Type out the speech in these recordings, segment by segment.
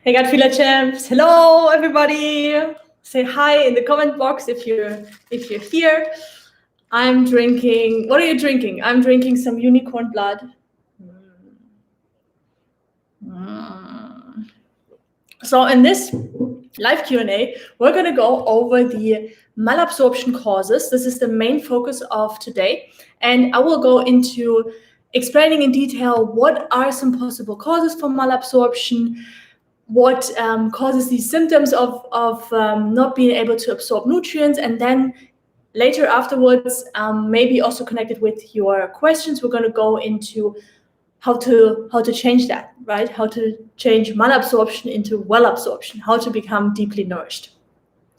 Hey, gut feeler champs. Hello, everybody. Say hi in the comment box if you're here. I'm drinking. What are you drinking? I'm drinking some unicorn blood. So in this live Q&A, we're going to go over the malabsorption causes. This is the main focus of today. And I will go into explaining in detail what are some possible causes for malabsorption, what causes these symptoms of not being able to absorb nutrients, and then later afterwards, maybe also connected with your questions, we're going to go into how to change that, right? How to change malabsorption into well absorption, how to become deeply nourished.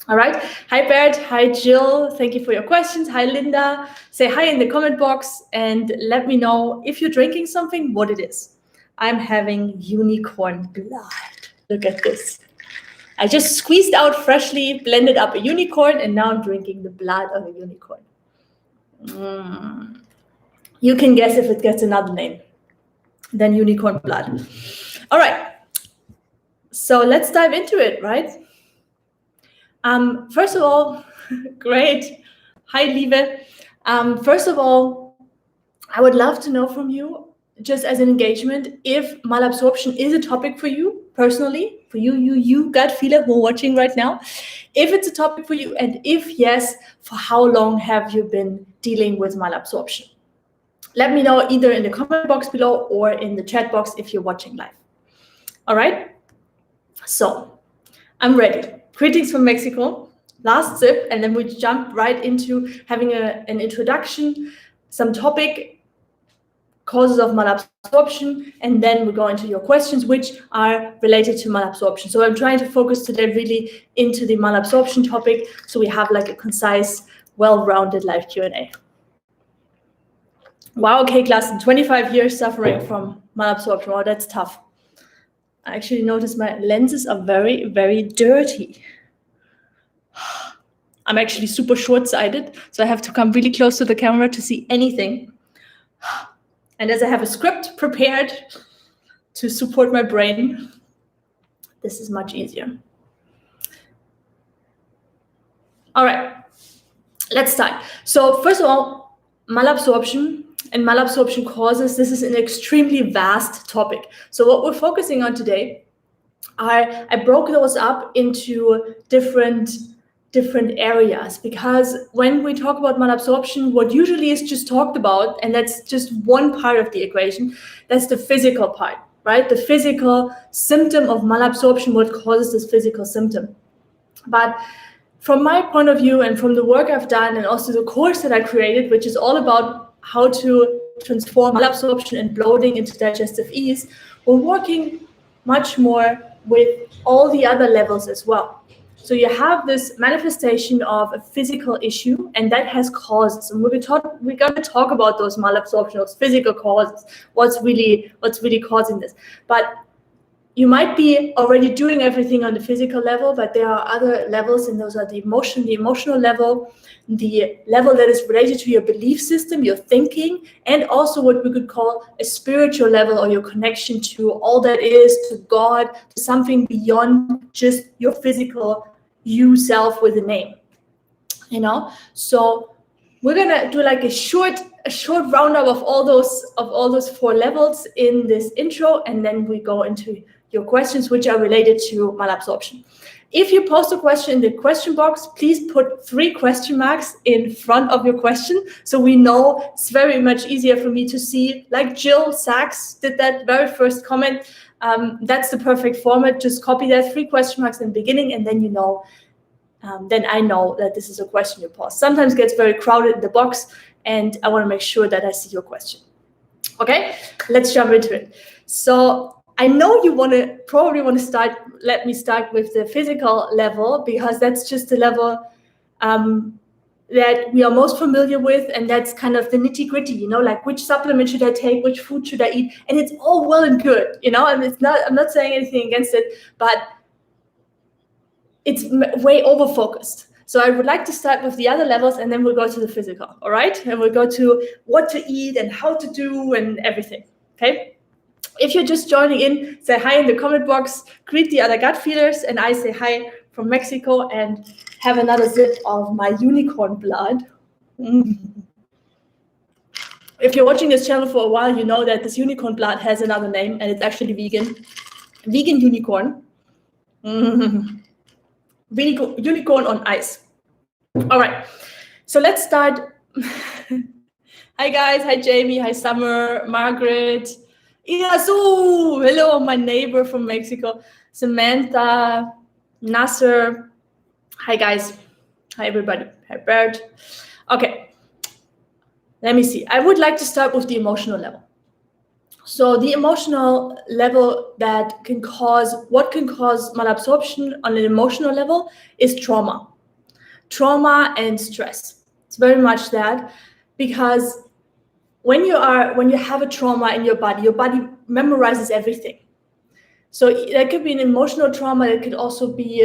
All right. Hi, Bert. Hi, Jill. Thank you for your questions. Hi, Linda. Say hi in the comment box and let me know if you're drinking something, what it is. I'm having unicorn blood. Look at this. I just squeezed out freshly, blended up a unicorn, and now I'm drinking the blood of a unicorn. You can guess if it gets another name than unicorn blood. All right. So let's dive into it, right? First of all, great. Hi, Liebe. First of all, I would love to know from you, just as an engagement, if malabsorption is a topic for you personally, for you gut feeler who are watching right now, if it's a topic for you, and if yes, for how long have you been dealing with malabsorption? Let me know either in the comment box below or in the chat box if you're watching live. All right, so I'm ready. Greetings from Mexico. Last sip, and then we jump right into having an introduction, some topic, causes of malabsorption, and then we go into your questions, which are related to malabsorption. So I'm trying to focus today really into the malabsorption topic, so we have like a concise, well-rounded live Q&A. Wow, okay, class, 25 years suffering from malabsorption. Wow, that's tough. I actually noticed my lenses are very, very dirty. I'm actually super short-sighted, so I have to come really close to the camera to see anything. And as I have a script prepared to support my brain, this is much easier. All right, let's start. So first of all, malabsorption and malabsorption causes, this is an extremely vast topic. So what we're focusing on today I broke those up into different areas, because when we talk about malabsorption, what usually is just talked about, and that's just one part of the equation, that's the physical part, right? The physical symptom of malabsorption, what causes this physical symptom. But from my point of view and from the work I've done and also the course that I created, which is all about how to transform malabsorption and bloating into digestive ease, we're working much more with all the other levels as well. So you have this manifestation of a physical issue, and that has causes. And we're going to talk about those malabsorption, those physical causes, what's really causing this. But you might be already doing everything on the physical level, but there are other levels, and those are the emotional level, the level that is related to your belief system, your thinking, and also what we could call a spiritual level, or your connection to all that is, to God, to something beyond just your physical you self with a name, you know? So we're gonna do like a short roundup of all those four levels in this intro, and then we go into your questions, which are related to malabsorption. If you post a question in the question box, please put 3 question marks in front of your question, so we know. It's very much easier for me to see, like Jill Sachs did that very first comment. That's the perfect format. Just copy that 3 question marks in the beginning, and then you know, then I know that this is a question you post. Sometimes it gets very crowded in the box, and I want to make sure that I see your question. Okay, let's jump into it. So I know you probably want to start. Let me start with the physical level, because that's just the level that we are most familiar with, and that's kind of the nitty-gritty, you know, like which supplement should I take, which food should I eat, and it's all well and good, you know, and I'm not saying anything against it, but it's way over-focused. So I would like to start with the other levels, and then we'll go to the physical, all right? And we'll go to what to eat and how to do and everything, okay? If you're just joining in, say hi in the comment box, greet the other gut feelers, and I say hi from Mexico and have another sip of my unicorn blood. If you're watching this channel for a while, you know that this unicorn blood has another name, and it's actually vegan. Vegan unicorn. Unicorn on ice. All right, so let's start. Hi guys, hi Jamie, hi Summer, Margaret, Irasu, hello, my neighbor from Mexico, Samantha, Nasser, hi guys, hi everybody, hi Bert. Okay, let me see. I would like to start with the emotional level. So the emotional level that can cause, what can cause malabsorption on an emotional level is trauma. Trauma and stress. It's very much that, because when you have a trauma in your body memorizes everything. So that could be an emotional trauma. It could also be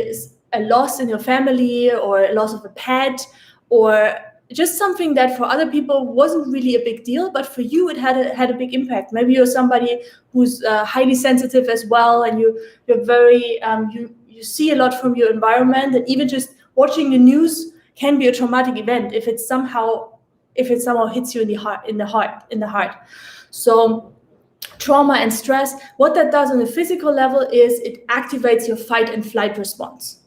a loss in your family, or a loss of a pet, or just something that for other people wasn't really a big deal, but for you it had a big impact. Maybe you're somebody who's highly sensitive as well, and you're very you see a lot from your environment, and even just watching the news can be a traumatic event if it somehow hits you in the heart. So trauma and stress, what that does on the physical level is it activates your fight and flight response.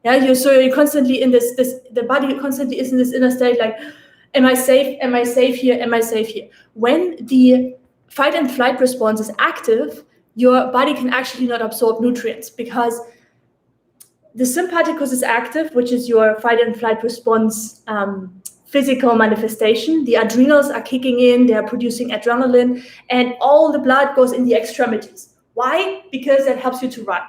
Yeah, you're constantly in this, the body constantly is in this inner state, like, am I safe? Am I safe here? Am I safe here? When the fight and flight response is active, your body can actually not absorb nutrients, because the sympathicus is active, which is your fight and flight response physical manifestation. The adrenals are kicking in, they are producing adrenaline, and all the blood goes in the extremities. Why? Because that helps you to run.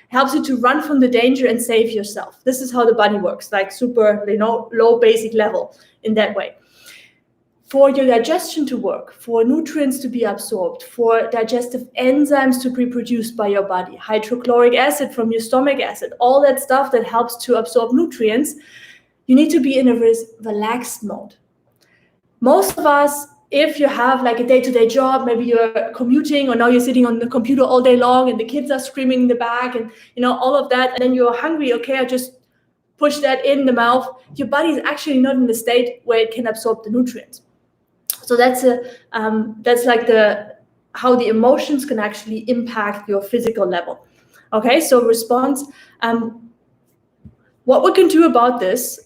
Helps you to run from the danger and save yourself. This is how the body works, like super, low basic level in that way. For your digestion to work, for nutrients to be absorbed, for digestive enzymes to be produced by your body, hydrochloric acid from your stomach acid, all that stuff that helps to absorb nutrients, you need to be in a relaxed mode. Most of us, if you have like a day-to-day job, maybe you're commuting, or now you're sitting on the computer all day long and the kids are screaming in the back, and all of that, and then you're hungry, okay, I just push that in the mouth. Your body is actually not in the state where it can absorb the nutrients. So that's like how the emotions can actually impact your physical level. Okay, so response. What we can do about this,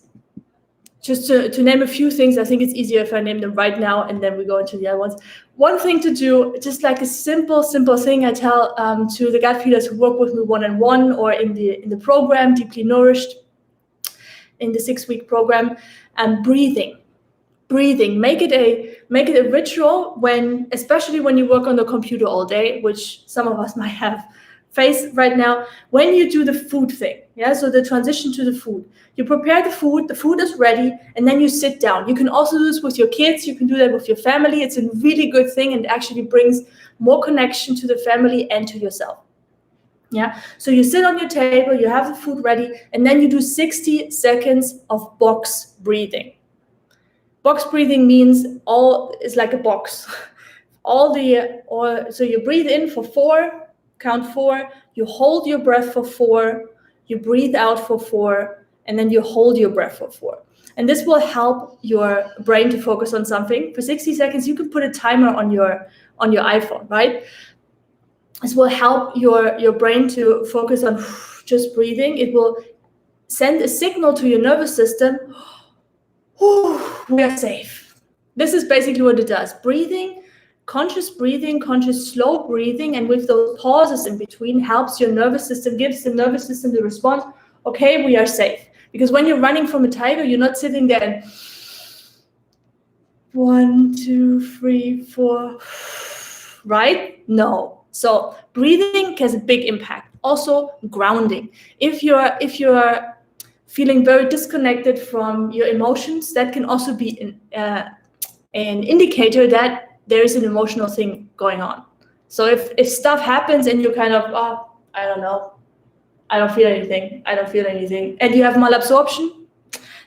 just to name a few things, I think it's easier if I name them right now and then we go into the other ones. One thing to do, just like a simple thing I tell to the gut feelers who work with me one-on-one or in the program, Deeply Nourished, in the 6-week program, breathing. Make it a ritual, especially when you work on the computer all day, which some of us might have faced right now. When you do the food thing, so the transition to the food, you prepare the food is ready, and then you sit down. You can also do this with your kids, you can do that with your family. It's a really good thing, and actually brings more connection to the family and to yourself. So you sit on your table, you have the food ready, and then you do 60 seconds of box breathing. Box breathing means it's like a box. So you breathe in for 4, count 4, you hold your breath for 4, you breathe out for 4, and then you hold your breath for 4. And this will help your brain to focus on something. For 60 seconds, you can put a timer on your iPhone, right? This will help your brain to focus on just breathing. It will send a signal to your nervous system, we are safe. This is basically what it does. Conscious slow breathing, and with those pauses in between, helps your nervous system, gives the nervous system the response, okay, we are safe. Because when you're running from a tiger, you're not sitting there and 1, 2, 3, 4, right? No. So breathing has a big impact. Also grounding. If you're feeling very disconnected from your emotions, that can also be an indicator that there is an emotional thing going on. So if stuff happens and you're kind of, I don't know, I don't feel anything, and you have malabsorption,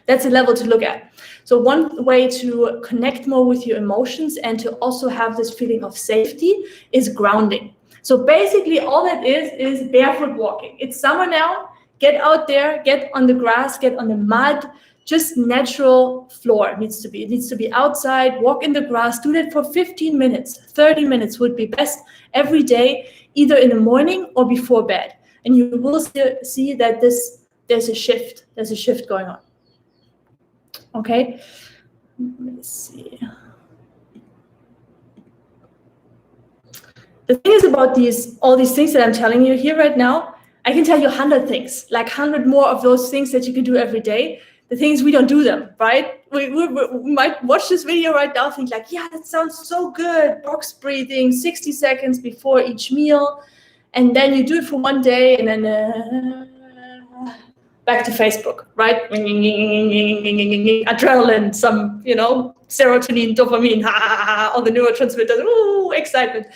That's a level to look at. So one way to connect more with your emotions and to also have this feeling of safety is grounding. So basically all that is barefoot walking. It's summer now. Get out there, get on the grass, get on the mud, just natural floor it needs to be. It needs to be outside, walk in the grass, do that for 15 minutes, 30 minutes would be best every day, either in the morning or before bed. And you will see that there's a shift going on. Okay, let me see. The thing is about all these things that I'm telling you here right now, I can tell you 100 things, like 100 more of those things that you can do every day. The thing is we don't do them, right? We might watch this video right now, think like, yeah, that sounds so good. Box breathing, 60 seconds before each meal. And then you do it for one day and then back to Facebook, right? Adrenaline, some, serotonin, dopamine, all the neurotransmitters, ooh, excitement.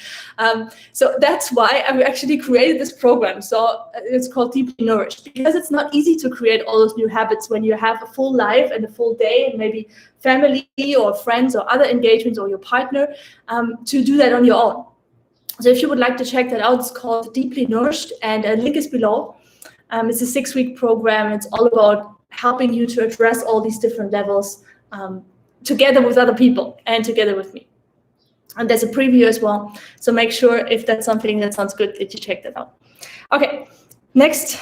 So that's why I actually created this program. So it's called Deeply Nourished, because it's not easy to create all those new habits when you have a full life and a full day and maybe family or friends or other engagements or your partner to do that on your own. So if you would like to check that out, it's called Deeply Nourished, and a link is below. It's a 6-week program. It's all about helping you to address all these different levels together with other people and together with me. And there's a preview as well. So make sure if that's something that sounds good that you check that out. Okay, next,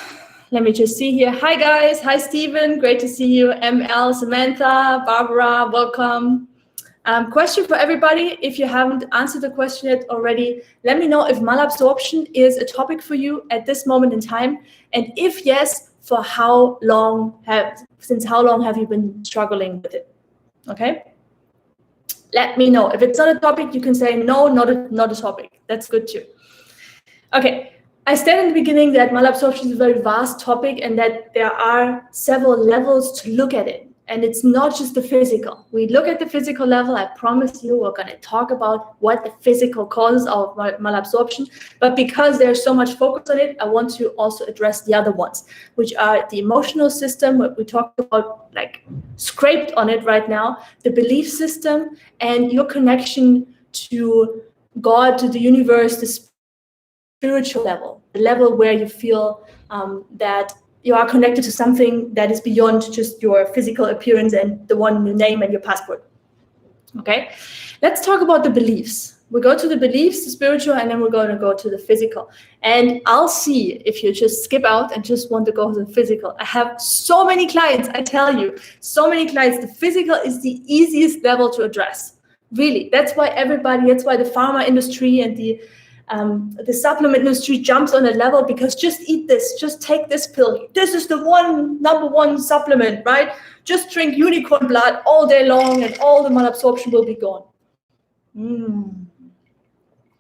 let me just see here. Hi guys, hi Stephen, great to see you. ML, Samantha, Barbara, welcome. Question for everybody. If you haven't answered the question yet already, let me know if malabsorption is a topic for you at this moment in time. And if yes, for how long since how long have you been struggling with it? Okay. Let me know. If it's not a topic, you can say no, not a topic. That's good too. Okay. I said in the beginning that malabsorption is a very vast topic and that there are several levels to look at it. And it's not just the physical. We look at the physical level. I promise you we're going to talk about what the physical causes of malabsorption. But because there's so much focus on it, I want to also address the other ones, which are the emotional system, what we talked about, like scraped on it right now, the belief system, and your connection to God, to the universe, the spiritual level, the level where you feel that you are connected to something that is beyond just your physical appearance and the one your name and your passport. Okay, let's talk about the beliefs. We go to the beliefs, the spiritual, and then we're going to go to the physical. And I'll see if you just skip out and just want to go to the physical. I have so many clients, I tell you, so many clients. The physical is the easiest level to address. Really, that's why the pharma industry and the supplement industry jumps on a level, because just eat this, just take this pill. This is the number one supplement, right? Just drink unicorn blood all day long and all the malabsorption will be gone.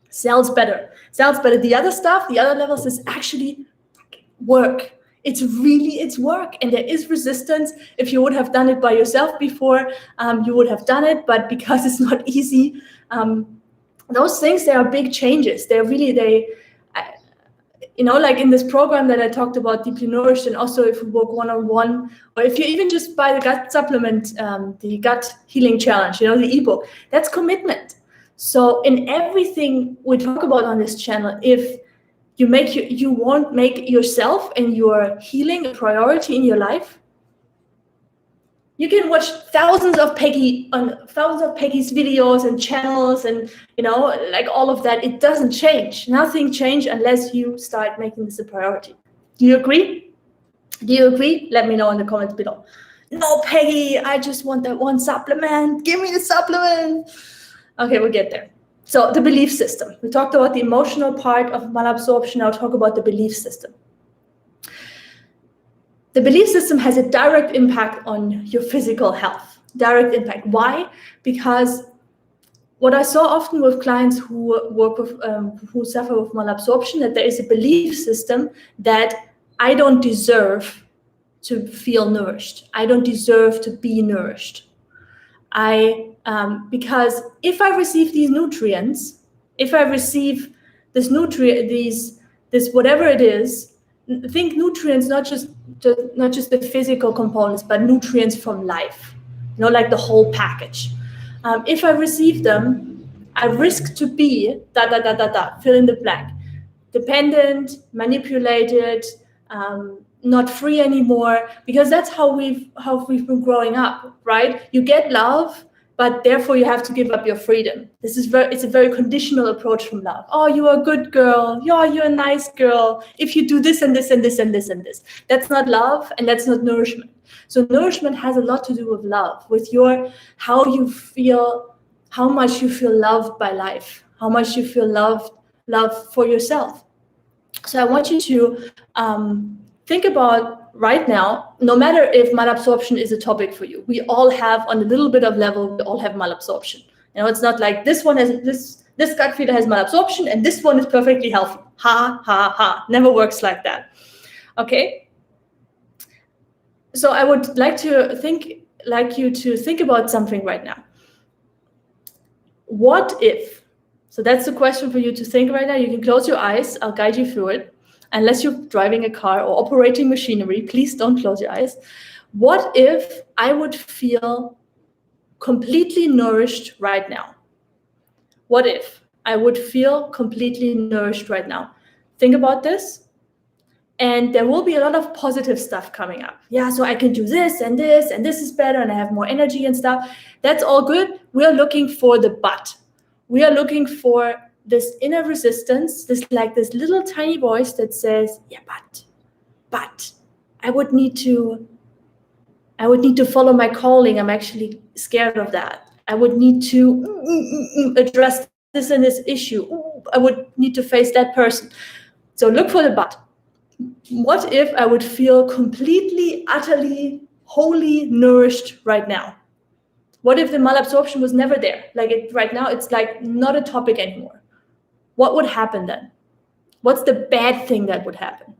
Sounds better. The other stuff, the other levels is actually work. It's work, and there is resistance. If you would have done it by yourself before, you would have done it, but because it's not easy, those things, they are big changes. Like in this program that I talked about, Deeply Nourished, and also if we work one-on-one, or if you even just buy the gut supplement, the gut healing challenge, the ebook, that's commitment. So in everything we talk about on this channel, if you won't make yourself and your healing a priority in your life, you can watch thousands of Peggy's videos and channels and, like all of that. It doesn't change. Nothing changes unless you start making this a priority. Do you agree? Let me know in the comments below. No, Peggy, I just want that one supplement. Give me the supplement. Okay, we'll get there. So the belief system. We talked about the emotional part of malabsorption. I'll talk about the belief system. The belief system has a direct impact on your physical health. Direct impact. Why? Because what I saw often with clients who who suffer with malabsorption, that there is a belief system that I don't deserve to feel nourished. I don't deserve to be nourished. Because if I receive these nutrients, if I receive this whatever it is, think nutrients, not just the physical components, but nutrients from life, like the whole package. If I receive them, I risk to be fill in the blank, dependent, manipulated, not free anymore, because that's how we've been growing up, right? You get love, but therefore you have to give up your freedom. It's a very conditional approach from love. Oh, you're a good girl. Yeah, you're a nice girl. If you do this and this and this and this and this, that's not love, and that's not nourishment. So nourishment has a lot to do with love, with how you feel, how much you feel loved by life, how much you feel loved for yourself. So I want you to think about right now, no matter if malabsorption is a topic for you, we all have, on a little bit of level, we all have malabsorption. It's not like this one has this gut feeler has malabsorption and this one is perfectly healthy. Ha, ha, ha. Never works like that. Okay. So I would like you to think about something right now. What if? So that's the question for you to think right now. You can close your eyes. I'll guide you through it. Unless you're driving a car or operating machinery, please don't close your eyes. What if I would feel completely nourished right now? What if I would feel completely nourished right now? Think about this. And there will be a lot of positive stuff coming up. Yeah, so I can do this and this is better, and I have more energy and stuff. That's all good. We're looking for the but. We are looking for this inner resistance, this little tiny voice that says, yeah, but I would need to follow my calling. I'm actually scared of that. I would need to address this and this issue. I would need to face that person. So look for the but. What if I would feel completely, utterly, wholly nourished right now? What if the malabsorption was never there? Right now, it's not a topic anymore. What would happen then? What's the bad thing that would happen?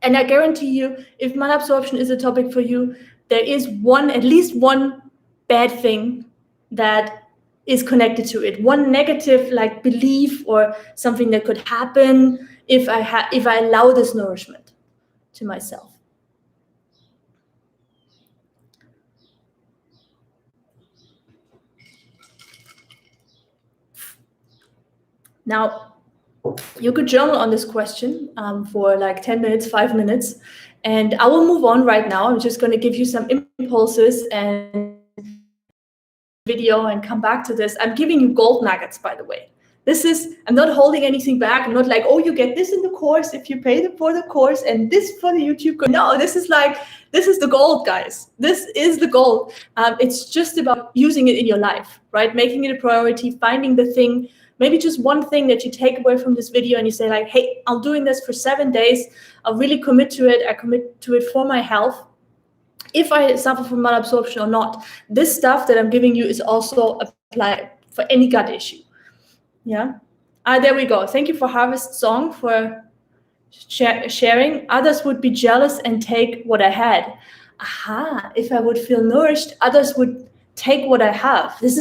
And I guarantee you, if malabsorption is a topic for you, there is at least one bad thing that is connected to it. One negative belief or something that could happen if I allow this nourishment to myself. Now, you could journal on this question for 10 minutes, 5 minutes, and I will move on right now. I'm just going to give you some impulses and video and come back to this. I'm giving you gold nuggets, by the way. I'm not holding anything back. I'm not oh, you get this in the course if you pay for the course and this for the YouTube course. No, this is the gold, guys. This is the gold. It's just about using it in your life, right? Making it a priority, finding the thing, maybe just one thing that you take away from this video and you say hey, I'm doing this for 7 days. I'll really commit to it. I commit to it for my health. If I suffer from malabsorption or not, this stuff that I'm giving you is also applied for any gut issue. Yeah. There we go. Thank you for Harvest Song for sharing. Others would be jealous and take what I had. Aha. If I would feel nourished, others would take what I have. This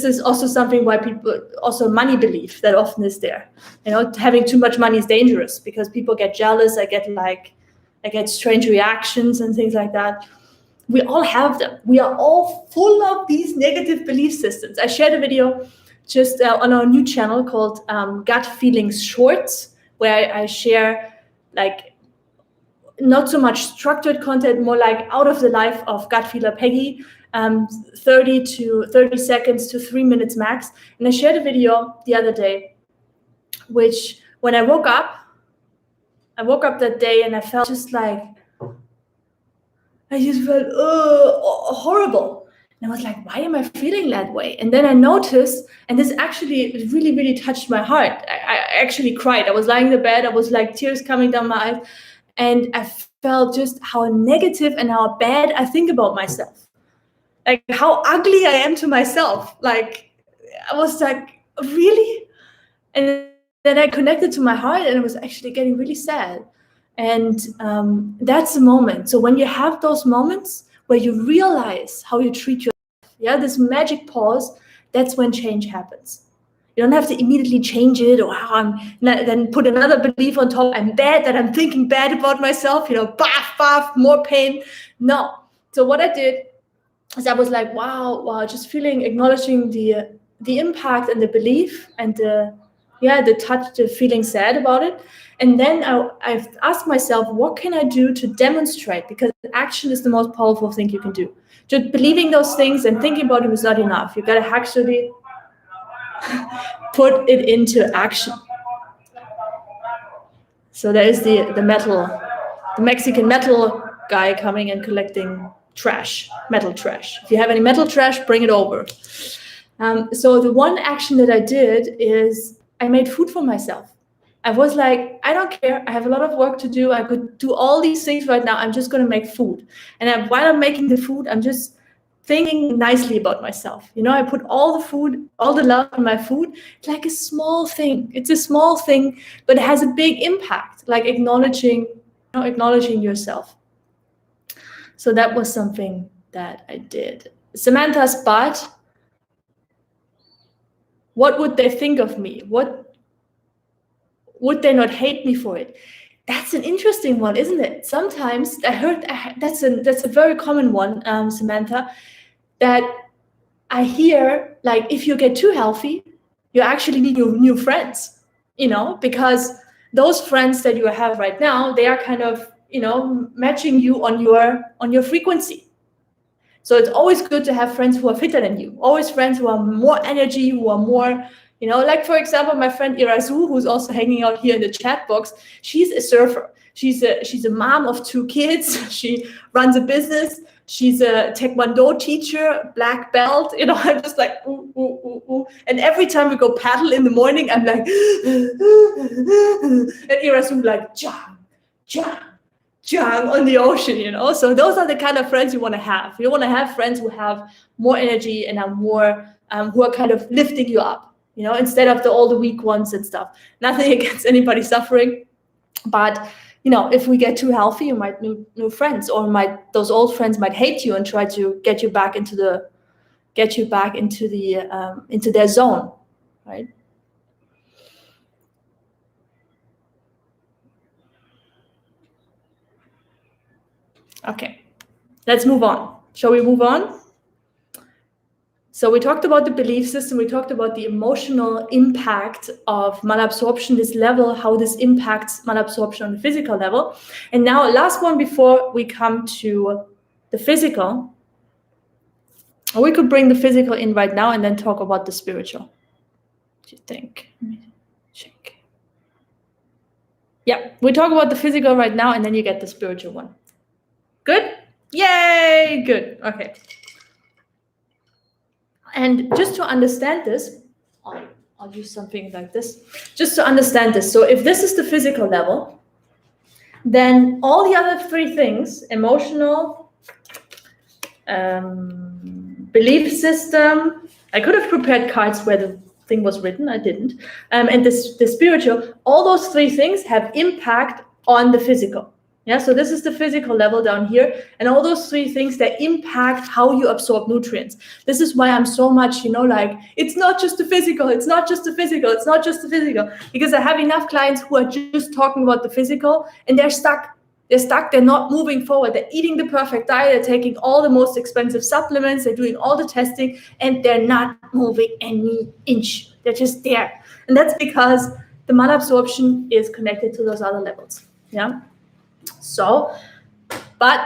is also something why people, also money belief that often is there. Having too much money is dangerous because people get jealous. I get strange reactions and things like that. We all have them. We are all full of these negative belief systems. I shared a video just on our new channel called Gut Feelings Shorts, where I share not so much structured content, more out of the life of gut feeler Peggy, 30 seconds to 3 minutes max. And I shared a video the other day, which when I woke up that day and I felt just horrible. And I was why am I feeling that way? And then I noticed, and this actually really, really touched my heart. I actually cried. I was lying in the bed. I was tears coming down my eyes. And I felt just how negative and how bad I think about myself. How ugly I am to myself. I was really? And then I connected to my heart and I was actually getting really sad. And that's the moment. So when you have those moments where you realize how you treat yourself, this magic pause, that's when change happens. You don't have to immediately change it, or then put another belief on top. I'm bad, that I'm thinking bad about myself, baff, more pain. No. So what I did is I was like, wow, just acknowledging the impact and the belief and the touch, the feeling sad about it. And then I've asked myself, what can I do to demonstrate? Because action is the most powerful thing you can do. Just believing those things and thinking about them is not enough. You gotta actually put it into action. So there is the Mexican metal guy coming and collecting metal trash. If you have any metal trash, bring it over. So the one action that I did is I made food for myself. I was like, I don't care. I have a lot of work to do. I could do all these things right now. I'm just going to make food. And while I'm making the food, I'm just thinking nicely about myself. I put all the food, all the love in my food. It's like a small thing. It's a small thing, but it has a big impact, like acknowledging yourself. So that was something that I did. Samantha's but what would they think of me? What would they not hate me for it? That's an interesting one, isn't it? Sometimes I heard that's a very common one, Samantha, that I hear, like, if you get too healthy, you actually need new friends, because those friends that you have right now, they are kind of, matching you on your frequency. So it's always good to have friends who are fitter than you, always friends who are more energy, who are more, like, for example, my friend Irazu, who's also hanging out here in the chat box. She's a surfer. She's a mom of 2 kids. She runs a business. She's a Taekwondo teacher, black belt. I'm just like, ooh, ooh, ooh, ooh. And every time we go paddle in the morning, I'm like, and Irazu like, jump on the ocean, So those are the kind of friends you want to have. You want to have friends who have more energy and are more, who are kind of lifting you up, instead of all the weak ones and stuff. Nothing against anybody suffering, but if we get too healthy, you might new friends, or those old friends might hate you and try to get you back into their zone, right? Okay, let's move on. Shall we move on? So we talked about the belief system. We talked about the emotional impact of malabsorption, this level, how this impacts malabsorption on the physical level. And now, last one before we come to the physical. Or we could bring the physical in right now and then talk about the spiritual. What do you think? Let me check. Yeah, we talk about the physical right now, and then you get the spiritual one. Good? Yay! Good. Okay. And just to understand this, I'll use something like this, just to understand this. So if this is the physical level, then all the other 3 things, emotional, belief system, I could have prepared cards where the thing was written, I didn't, and the spiritual, all those 3 things have impact on the physical. Yeah, so this is the physical level down here, and all those 3 things that impact how you absorb nutrients. This is why I'm so much, like, it's not just the physical, it's not just the physical, it's not just the physical, because I have enough clients who are just talking about the physical, and they're stuck. They're not moving forward. They're eating the perfect diet, they're taking all the most expensive supplements, they're doing all the testing, and they're not moving any inch. They're just there. And that's because the malabsorption is connected to those other levels. Yeah. So, but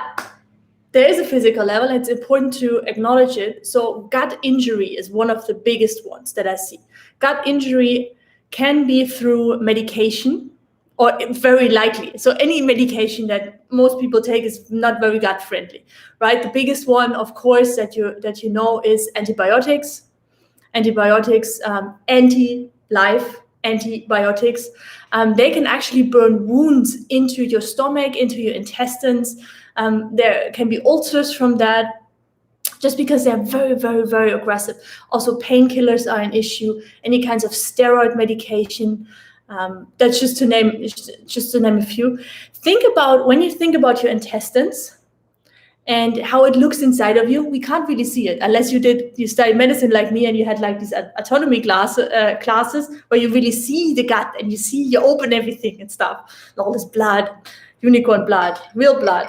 there is a physical level, and it's important to acknowledge it. So gut injury is one of the biggest ones that I see. Gut injury can be through medication, or very likely. So any medication that most people take is not very gut friendly, right? The biggest one, of course, that you know is antibiotics. Antibiotics, anti-life antibiotics. They can actually burn wounds into your stomach, into your intestines. There can be ulcers from that, just because they're very, very, very aggressive. Also, painkillers are an issue. Any kinds of steroid medication. That's just to name a few. When you think about your intestines, and how it looks inside of you, we can't really see it unless you studied medicine like me and you had like these anatomy classes where you really see the gut and you open everything and stuff, and all this blood, unicorn blood, real blood.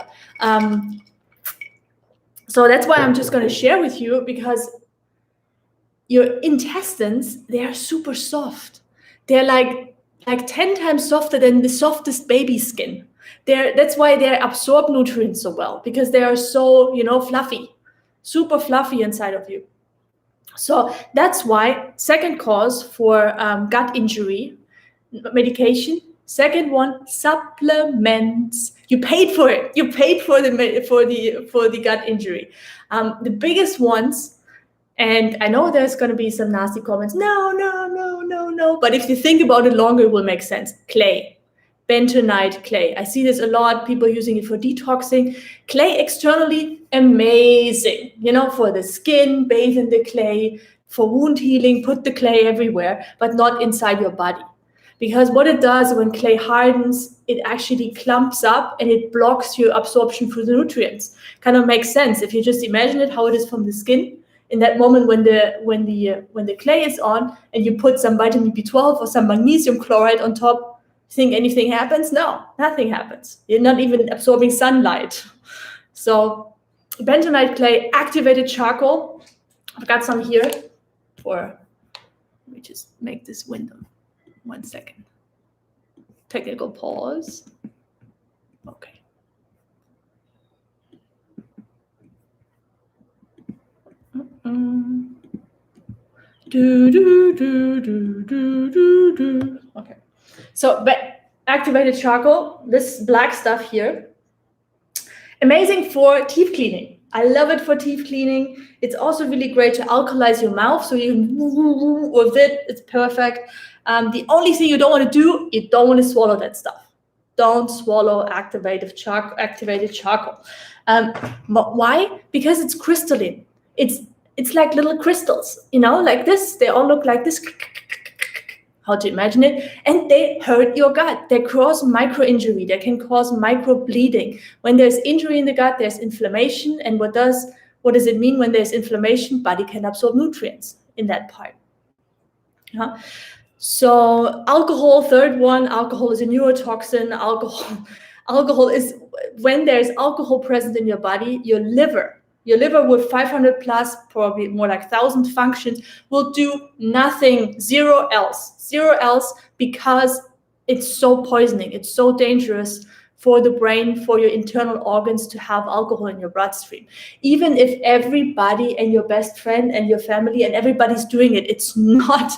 So that's why I'm just going to share with you, because your intestines, they are super soft. They're like 10 times softer than the softest baby skin. That's why they absorb nutrients so well, because they are so, fluffy, super fluffy inside of you. So that's why second cause for gut injury, medication. Second one, supplements. You paid for it. You paid for the gut injury. The biggest ones, and I know there's going to be some nasty comments. No. But if you think about it longer, it will make sense. Clay, bentonite clay. I see this a lot. People using it for detoxing. Clay externally, amazing. For the skin, bathe in the clay. For wound healing, put the clay everywhere, but not inside your body. Because what it does when clay hardens, it actually clumps up and it blocks your absorption through the nutrients. Kind of makes sense if you just imagine it, how it is from the skin. In that moment when the clay is on and you put some vitamin B12 or some magnesium chloride on top, think anything happens? No, nothing happens. You're not even absorbing sunlight. So bentonite clay, activated charcoal. I've got some here let me just make this window. 1 second. Technical pause. Okay. Okay. So activated charcoal, this black stuff here, amazing for teeth cleaning. I love it for teeth cleaning. It's also really great to alkalize your mouth. So you with it, it's perfect. The only thing you don't want to do, you don't want to swallow that stuff. Don't swallow activated charcoal. Why? Because it's crystalline. It's like little crystals, like this. They all look like this. How to imagine it? And they hurt your gut. They cause micro injury. They can cause micro bleeding. When there's injury in the gut, there's inflammation. And what does it mean when there's inflammation? Body can absorb nutrients in that part. So alcohol, third one, alcohol is a neurotoxin. Alcohol is, when there's alcohol present in your body, your liver with 500 plus, probably more like 1,000 functions, will do nothing, zero else, because it's so poisoning. It's so dangerous for the brain, for your internal organs to have alcohol in your bloodstream. Even if everybody and your best friend and your family and everybody's doing it, it's not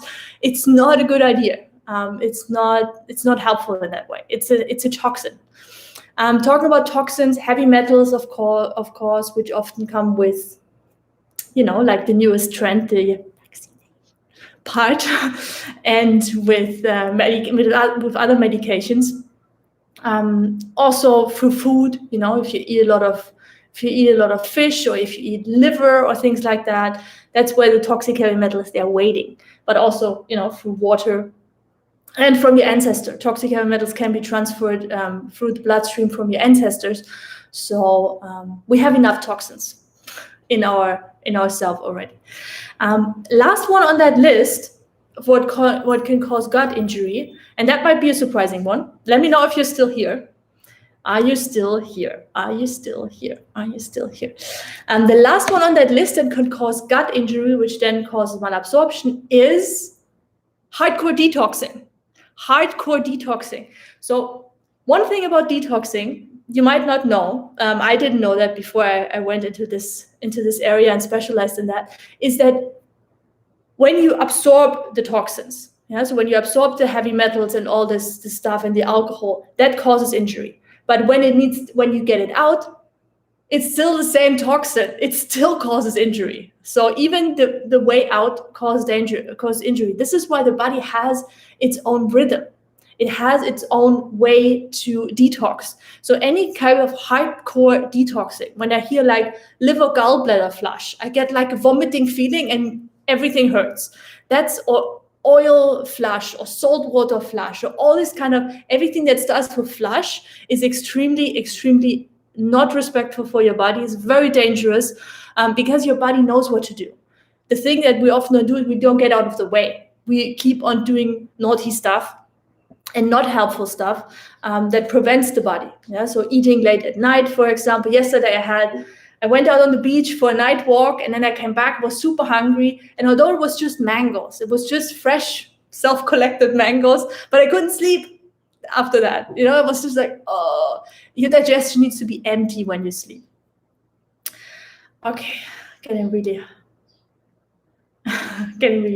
a good idea. It's not helpful in that way. It's a toxin. Talking about toxins, heavy metals, of course, which often come with, like the newest trend, the part, and with other medications. Also through food, if you eat a lot of fish, or if you eat liver or things like that, that's where the toxic heavy metals, they're waiting. But also, through water. And from your ancestor, toxic heavy metals can be transferred through the bloodstream from your ancestors. So we have enough toxins in ourselves already. Last one on that list, what can cause gut injury, and that might be a surprising one. Let me know if you're still here. Are you still here? Are you still here? Are you still here? And the last one on that list that could cause gut injury, which then causes malabsorption, is hardcore detoxing. So one thing about detoxing, you might not know, I didn't know that before I went into this area and specialized in that, is that when you absorb the toxins, so when you absorb the heavy metals and all this stuff and the alcohol, that causes injury. But when you get it out, it's still the same toxin. It still causes injury. So even the way out causes injury. This is why the body has its own rhythm. It has its own way to detox. So any kind of hardcore detoxing, when I hear like liver gallbladder flush, I get like a vomiting feeling and everything hurts. That's oil flush or salt water flush, or all this kind of, everything that starts with flush is extremely, extremely not respectful for your body. It's very dangerous because your body knows what to do. The thing that we often do is we don't get out of the way. We keep on doing naughty stuff and not helpful stuff that prevents the body. Yeah. So eating late at night, for example. Yesterday I went out on the beach for a night walk, and then I came back, was super hungry. And although it was just mangoes, it was just fresh, self-collected mangoes, but I couldn't sleep after that. You know, it was just like, oh, your digestion needs to be empty when you sleep. Okay, getting really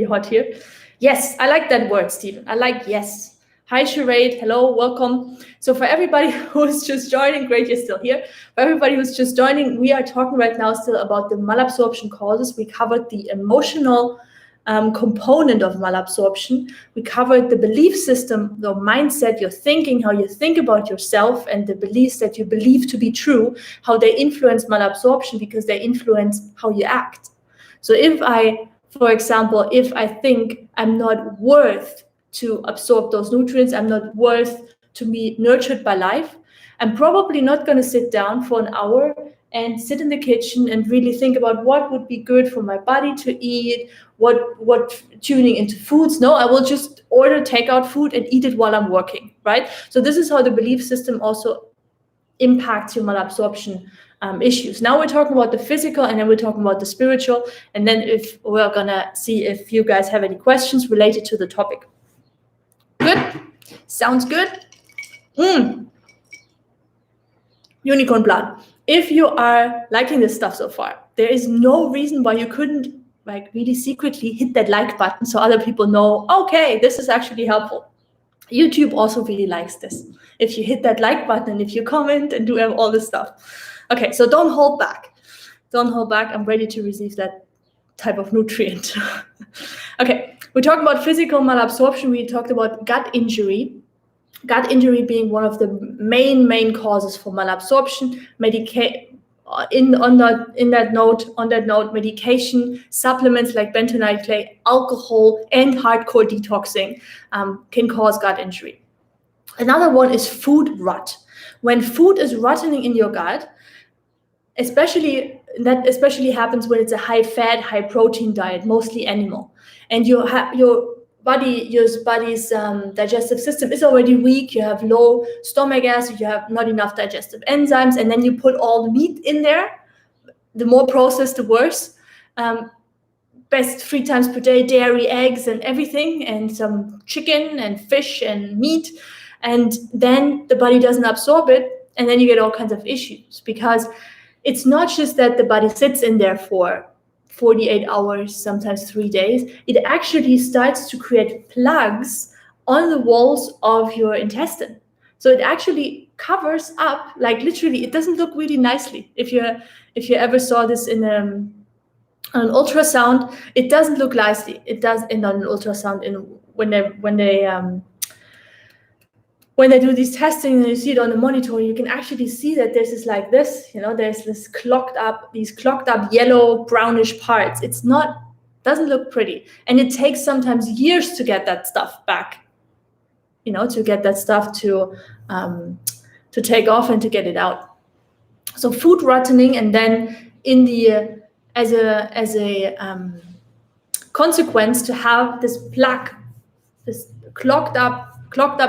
hot here. Yes, I like that word, Stephen. I like yes. Hi, Charade. Hello, welcome. So for everybody who's just joining, great, you're still here. For everybody who's just joining, we are talking right now still about the malabsorption causes. We covered the emotional component of malabsorption. We covered the belief system, the mindset, your thinking, how you think about yourself, and the beliefs that you believe to be true, how they influence malabsorption because they influence how you act. So for example, if I think I'm not worth to absorb those nutrients, I'm not worth to be nurtured by life, I'm probably not going to sit down for an hour and sit in the kitchen and really think about what would be good for my body to eat, what tuning into foods. No, I will just order takeout food and eat it while I'm working, right? So this is how the belief system also impacts your malabsorption issues. Now we're talking about the physical, and then we're talking about the spiritual, and then if we're gonna see if you guys have any questions related to the topic. Good? Sounds good? Unicorn blood. If you are liking this stuff so far, there is no reason why you couldn't like really secretly hit that like button so other people know, okay, this is actually helpful. YouTube also really likes this. If you hit that like button, if you comment and do all this stuff. Okay, so don't hold back. Don't hold back. I'm ready to receive that type of nutrient. Okay, we talked about physical malabsorption. We talked about gut injury. Gut injury being one of the main causes for malabsorption. On that note, medication, supplements like bentonite clay, alcohol, and hardcore detoxing can cause gut injury. Another one is food rot. When food is rotting in your gut, especially happens when it's a high fat, high protein diet, mostly animal, and your body's digestive system is already weak. You have low stomach acid, you have not enough digestive enzymes, and then you put all the meat in there. The more processed, the worse. Best 3 times per day, dairy, eggs, and everything, and some chicken and fish and meat, and then the body doesn't absorb it, and then you get all kinds of issues, because it's not just that the body sits in there for 48 hours, sometimes 3 days. It actually starts to create plugs on the walls of your intestine. So it actually covers up, like literally, it doesn't look really nicely. If you ever saw this in an ultrasound, it doesn't look nicely. It does in an ultrasound when they do these testing and you see it on the monitor, you can actually see that this is like this, there's these clogged up yellow brownish parts. Doesn't look pretty. And it takes sometimes years to get that stuff back, to get that stuff to take off and to get it out. So food rotting, and then as a consequence to have this plaque, this clogged up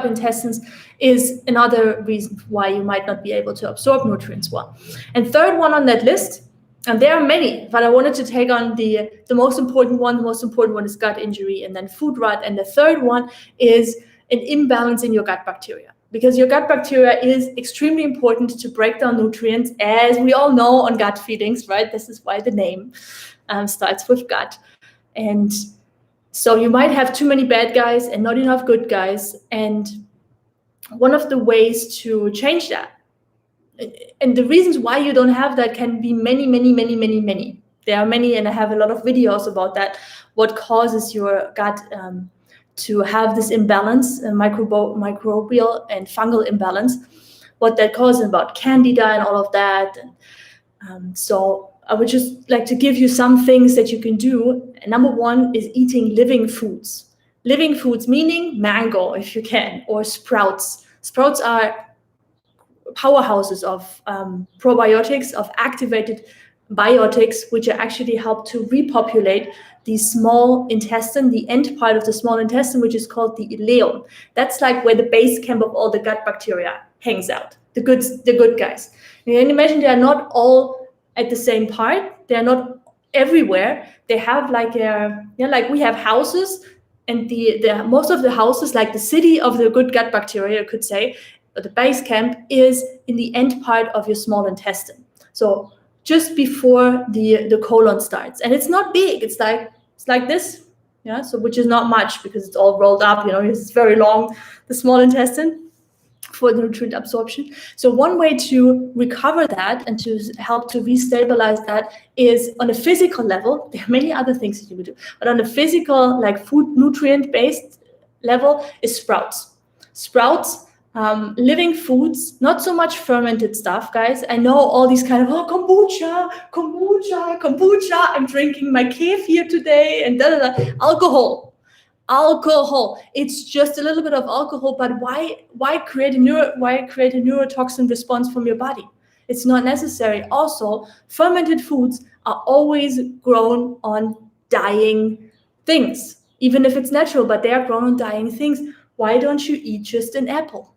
intestines, is another reason why you might not be able to absorb nutrients well. And third one on that list, and there are many, but I wanted to take on the most important one. The most important one is gut injury, and then food rot. And the third one is an imbalance in your gut bacteria, because your gut bacteria is extremely important to break down nutrients, as we all know on gut feedings, right? This is why the name starts with gut. And so you might have too many bad guys and not enough good guys. And one of the ways to change that, and the reasons why you don't have that can be many. There are many, and I have a lot of videos about that. What causes your gut to have this imbalance, microbial and fungal imbalance, what that causes, about candida and all of that. And so I would just like to give you some things that you can do. Number one is eating living foods. Living foods meaning mango, if you can, or sprouts. Sprouts are powerhouses of probiotics, of activated biotics, which are actually help to repopulate the small intestine, the end part of the small intestine, which is called the ileum. That's like where the base camp of all the gut bacteria hangs out, the good guys. You can imagine they are not all at the same part. They are not everywhere. They have like like we have houses, and the most of the houses, like the city of the good gut bacteria, you could say, the base camp is in the end part of your small intestine. So just before the colon starts, and it's not big. It's like this, yeah. So which is not much because it's all rolled up. It's very long, the small intestine, for the nutrient absorption. So one way to recover that and to help to restabilize that is on a physical level. There are many other things that you could do, but on a physical, like food nutrient based level, is sprouts. Sprouts. Living foods, not so much fermented stuff, guys. I know all these kind of, kombucha. I'm drinking my kefir today, and alcohol. It's just a little bit of alcohol, but why create a neurotoxin response from your body? It's not necessary. Also, fermented foods are always grown on dying things, even if it's natural, but they are grown on dying things. Why don't you eat just an apple?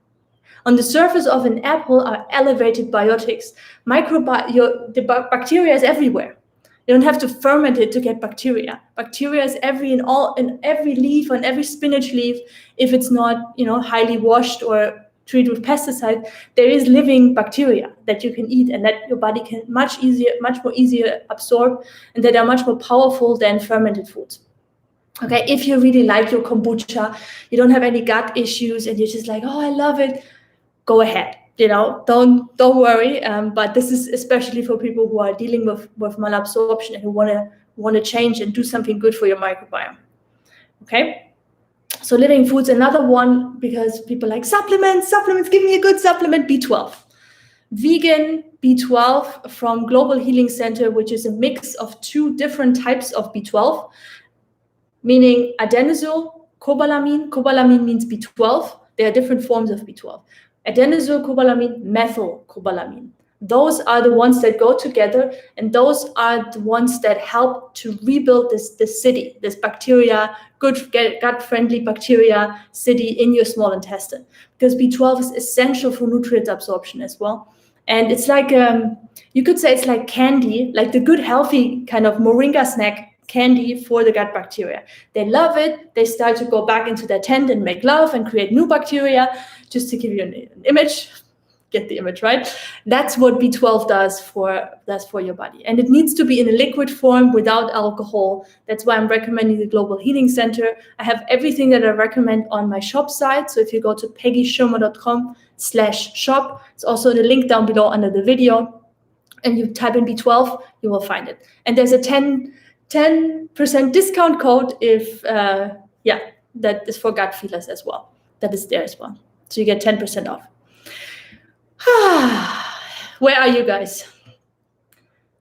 On the surface of an apple are elevated biotics. The bacteria is everywhere. You don't have to ferment it to get bacteria. Bacteria is in every leaf, on every spinach leaf. If it's not, highly washed or treated with pesticide, there is living bacteria that you can eat and that your body can much more easier absorb, and that are much more powerful than fermented foods. Okay, if you really like your kombucha, you don't have any gut issues, and you're just like, I love it, go ahead. Don't worry. But this is especially for people who are dealing with malabsorption and who want to change and do something good for your microbiome. Okay. So living foods, another one, because people like supplements. Give me a good supplement, B12. Vegan B12 from Global Healing Center, which is a mix of 2 different types of B12, meaning adenosyl cobalamin. Cobalamin means B12. There are different forms of B12. Adenosyl cobalamin, methyl cobalamin. Those are the ones that go together, and those are the ones that help to rebuild this city, this bacteria, good gut-friendly bacteria city in your small intestine. Because B12 is essential for nutrient absorption as well. And it's like, you could say it's like candy, like the good healthy kind of moringa snack candy for the gut bacteria. They love it. They start to go back into their tent and make love and create new bacteria. Just to give you an image, get the image, right? That's what B12 does for your body. And it needs to be in a liquid form without alcohol. That's why I'm recommending the Global Healing Center. I have everything that I recommend on my shop site. So if you go to peggyschirmer.com/shop, it's also the link down below under the video, and you type in B12, you will find it. And there's a 10% discount code if, that is for gut feelers as well. That is there as well. So you get 10% off. Where are you guys?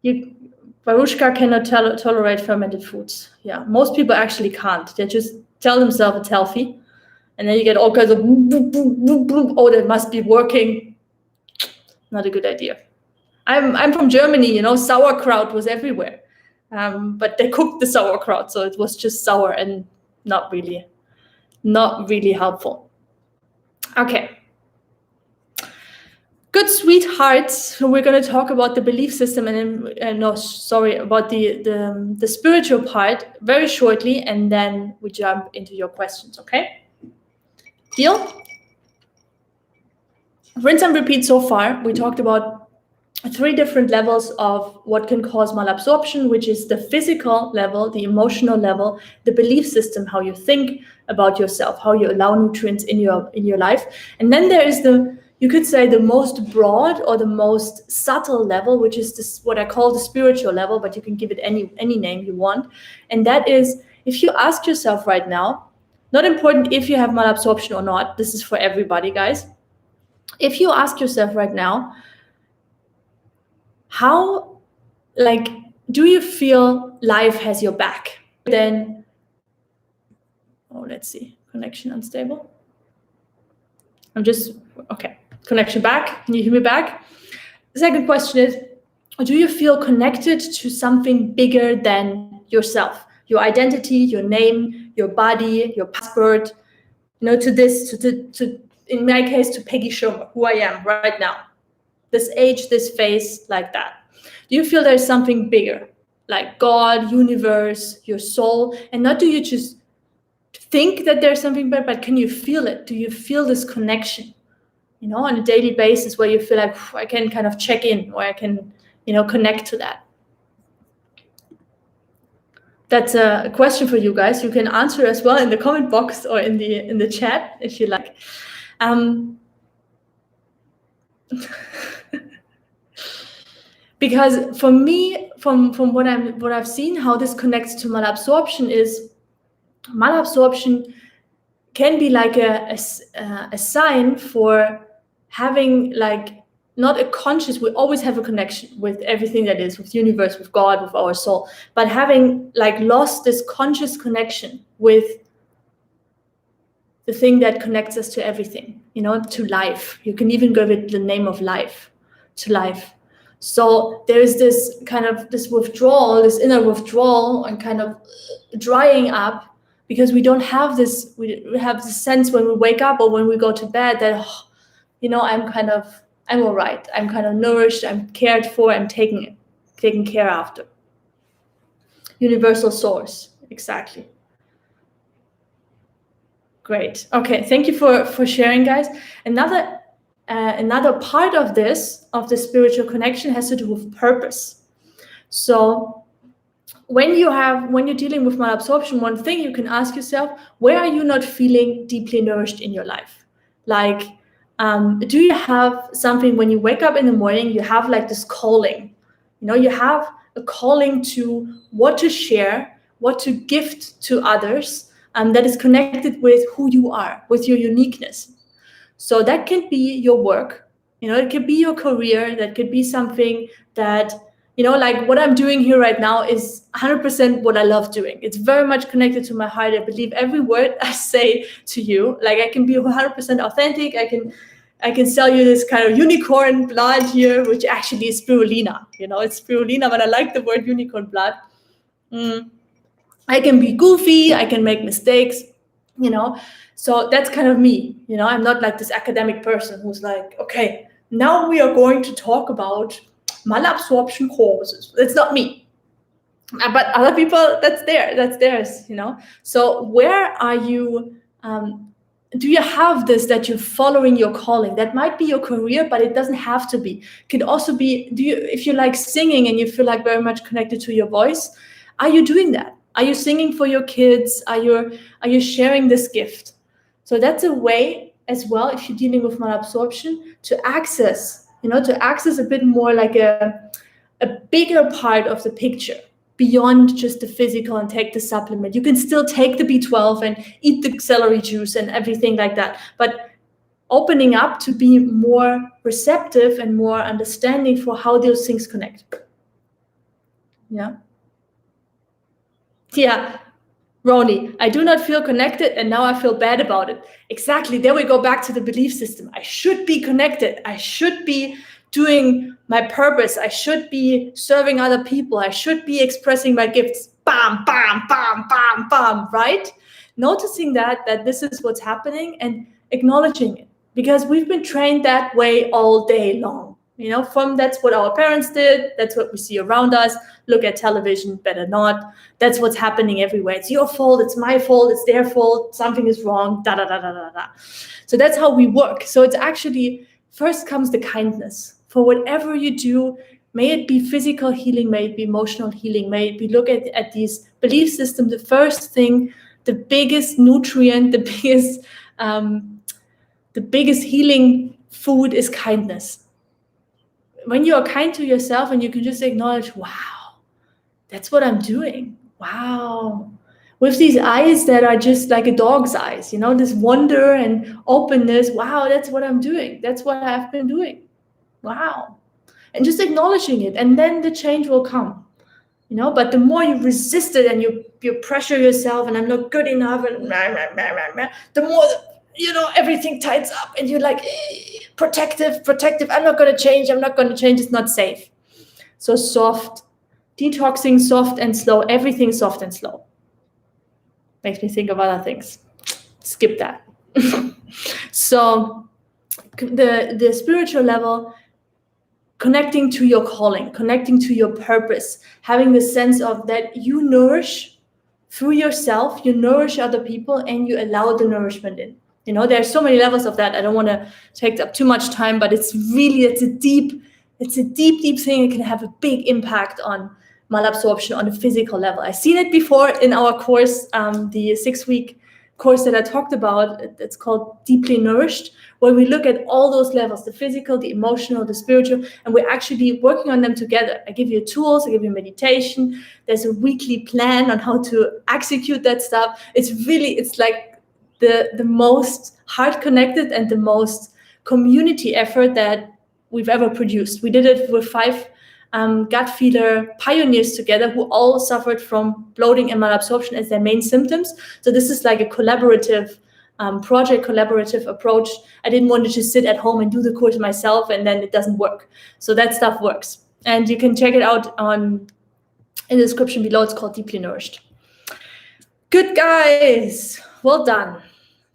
Barushka cannot tolerate fermented foods. Yeah, most people actually can't. They just tell themselves it's healthy. And then you get all kinds of, oh, that must be working. Not a good idea. I'm from Germany, sauerkraut was everywhere. But they cooked the sauerkraut, so it was just sour and not really helpful. Okay. Good sweethearts. So we're going to talk about the belief system about the spiritual part very shortly, and then we jump into your questions. Okay? Deal? Rinse and repeat so far. We talked about 3 different levels of what can cause malabsorption, which is the physical level, the emotional level, the belief system, how you think about yourself, how you allow nutrients in your life. And then there is you could say the most broad or the most subtle level, which is what I call the spiritual level, but you can give it any name you want. And that is, if you ask yourself right now, not important if you have malabsorption or not, this is for everybody, guys. If you ask yourself right now, how, do you feel life has your back? Then, let's see, connection unstable. Okay. Connection back. Can you hear me back? The second question is, do you feel connected to something bigger than yourself? Your identity, your name, your body, your passport, to this, to in my case, to Peggy Schumer, who I am right now. This age, this face, like that. Do you feel there's something bigger, like God, universe, your soul? And not do you just think that there's something better, but can you feel it? Do you feel this connection, on a daily basis, where you feel like I can kind of check in, or I can, connect to that? That's a question for you guys. You can answer as well in the comment box or in the chat if you like. Because for me, from what I've seen, how this connects to malabsorption is, malabsorption can be like a sign for having like not a conscious, we always have a connection with everything that is, with the universe, with God, with our soul, but having like lost this conscious connection with the thing that connects us to everything, to life. You can even go with the name of life, to life. So there's this kind of this withdrawal, this inner withdrawal, and kind of drying up, because we don't have this, we have the sense when we wake up or when we go to bed that, I'm all right. I'm kind of nourished. I'm cared for. I'm taken care after. Universal source, exactly. Great. Okay, thank you for sharing, guys. Another part of the spiritual connection has to do with purpose. So when you're dealing with malabsorption, one thing you can ask yourself: where are you not feeling deeply nourished in your life? Like, do you have something when you wake up in the morning, you have like this calling, you have a calling to what to share, what to gift to others, that is connected with who you are, with your uniqueness. So that can be your work, it could be your career, that could be something that, like what I'm doing here right now is 100% what I love doing. It's very much connected to my heart. I believe every word I say to you. Like, I can be 100% authentic. I can sell you this kind of unicorn blood here, which actually is spirulina. It's spirulina, but I like the word unicorn blood. I can be goofy. I can make mistakes. So that's kind of me. I'm not like this academic person who's like, okay, now we are going to talk about malabsorption causes. It's not me, but other people, that's theirs. So where are you? Do you have this, that you're following your calling? That might be your career, but it doesn't have to be. It could also be, if you like singing and you feel like very much connected to your voice, are you doing that? Are you singing for your kids? Are you sharing this gift? So that's a way as well, if you're dealing with malabsorption, to access a bit more like a bigger part of the picture beyond just the physical and take the supplement. You can still take the B12 and eat the celery juice and everything like that, but opening up to be more receptive and more understanding for how those things connect. Yeah. Roni, I do not feel connected, and now I feel bad about it. Exactly. There we go back to the belief system. I should be connected. I should be doing my purpose. I should be serving other people. I should be expressing my gifts. Bam, bam, bam, bam, bam, right? Noticing that this is what's happening and acknowledging it, because we've been trained that way all day long. That's what our parents did. That's what we see around us. Look at television, better not. That's what's happening everywhere. It's your fault. It's my fault. It's their fault. Something is wrong. Da da da da da da. So that's how we work. So it's actually, first comes the kindness for whatever you do. May it be physical healing, may it be emotional healing, may it be look at these belief systems. The first thing, the biggest nutrient, the biggest healing food is kindness. When you are kind to yourself and you can just acknowledge, wow, that's what I'm doing. Wow. With these eyes that are just like a dog's eyes, this wonder and openness. Wow, that's what I'm doing. That's what I've been doing. Wow. And just acknowledging it. And then the change will come. But the more you resist it and you pressure yourself and I'm not good enough and the more everything tightens up and you're like, protective, I'm not going to change, it's not safe. So soft, detoxing, soft and slow, everything soft and slow. Makes me think of other things. Skip that. So the spiritual level, connecting to your calling, connecting to your purpose, having the sense of that you nourish through yourself, you nourish other people, and you allow the nourishment in. There are so many levels of that. I don't want to take up too much time, but it's a deep thing. It can have a big impact on malabsorption on a physical level. I've seen it before in our course, the 6-week course that I talked about. It's called Deeply Nourished, where we look at all those levels, the physical, the emotional, the spiritual, and we're actually working on them together. I give you tools, I give you meditation. There's a weekly plan on how to execute that stuff. It's like the most heart connected and the most community effort that we've ever produced. We did it with 5 gut feeler pioneers together who all suffered from bloating and malabsorption as their main symptoms. So this is like a collaborative project, collaborative approach. I didn't want to just sit at home and do the course myself and then it doesn't work. So that stuff works. And you can check it out in the description below. It's called Deeply Nourished. Good, guys. Well done.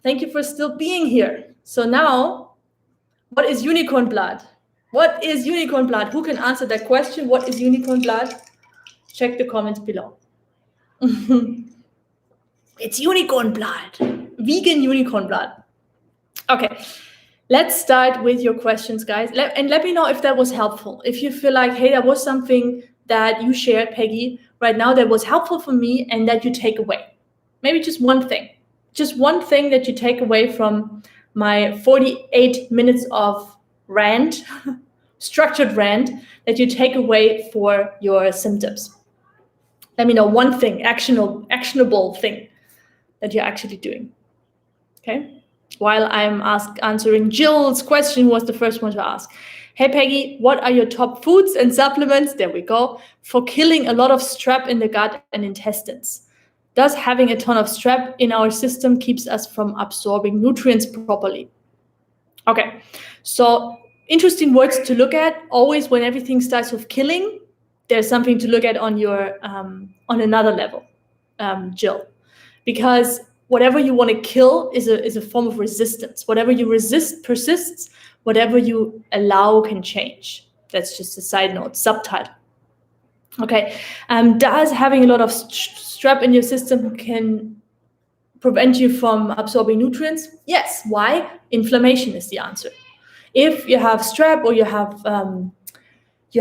Thank you for still being here. So now, what is unicorn blood? What is unicorn blood? Who can answer that question? What is unicorn blood? Check the comments below. It's unicorn blood. Vegan unicorn blood. Okay, let's start with your questions, guys. And let me know if that was helpful. If you feel like, hey, that was something that you shared, Peggy, right now that was helpful for me and that you take away. Maybe just one thing. Just one thing that you take away from my 48 minutes of rant, structured rant, that you take away for your symptoms. Let me know one thing, actionable thing that you're actually doing. Okay? While I'm answering Jill's question, who was the first one to ask. Hey, Peggy, what are your top foods and supplements, there we go, for killing a lot of strep in the gut and intestines? Does having a ton of strep in our system keeps us from absorbing nutrients properly? Okay, so interesting words to look at. Always when everything starts with killing, there's something to look at on your on another level, Jill, because whatever you want to kill is a form of resistance. Whatever you resist persists. Whatever you allow can change. That's just a side note, subtitle. Okay, does having a lot of strep in your system can prevent you from absorbing nutrients? Yes. Why? Inflammation is the answer. If you have strep or you